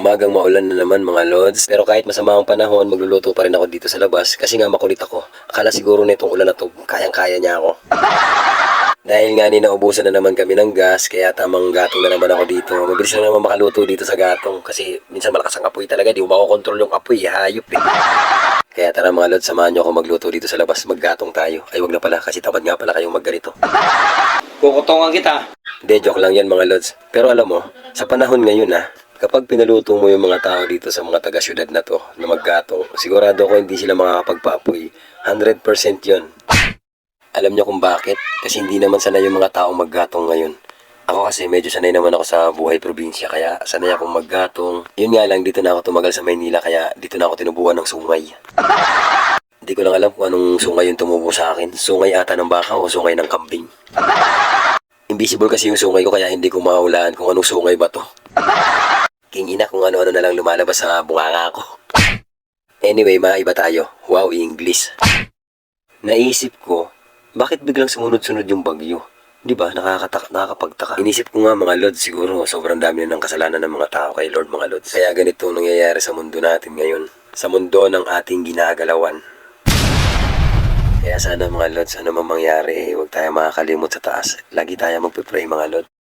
Umagang maulan na naman mga lods. Pero kahit masama ang panahon, magluluto pa rin ako dito sa labas kasi nga makulit ako. Akala siguro na itong ulan na to, kayang-kaya niya ako. Dahil nga naubusan na naman kami ng gas, kaya tamang gatong na naman ako dito. Mabilis na naman makaluto dito sa gatong kasi minsan malakas ang apoy talaga. Di mo makokontrol yung apoy, hayop eh. Kaya tara mga lods, samahan nyo ako magluto dito sa labas. Maggatong tayo. Ay wag na pala kasi tamad nga pala kayong magganito. Kukutongan kita. Hindi, joke lang yan mga lods. Pero alam mo, sa panahon ngayon kapag pinaluto mo yung mga tao dito sa mga taga-syudad na to na maggatong, sigurado ko hindi sila makakapagpaapoy. 100% yun. Alam niyo kung bakit? Kasi hindi naman sanay yung mga tao maggatong ngayon. Ako kasi medyo sanay naman ako sa buhay probinsya, kaya sanay akong maggatong. Yun nga lang, dito na ako tumagal sa Maynila, kaya dito na ako tinubuan ng sungay. Hindi ko lang alam kung anong sungay yung tumubo sa akin. Sungay ata ng baka o sungay ng kambing. Invisible kasi yung sungay ko, kaya hindi ko mahulaan kung anong sungay ba to. King ina kung ano-ano na lang lumalabas sa bunganga ko. Anyway, maiba tayo. Wow, English. Naisip ko, bakit biglang sumunod-sunod yung bagyo? Di ba? Nakakapagtaka. Inisip ko nga mga lods, siguro sobrang dami na ng kasalanan ng mga tao kay Lord mga lods. Kaya ganito nangyayari sa mundo natin ngayon. Sa mundo ng ating ginagalawan. Kaya sana mga lods, ano man mangyari, huwag tayo makakalimot sa taas. Lagi tayo magpipray mga lods.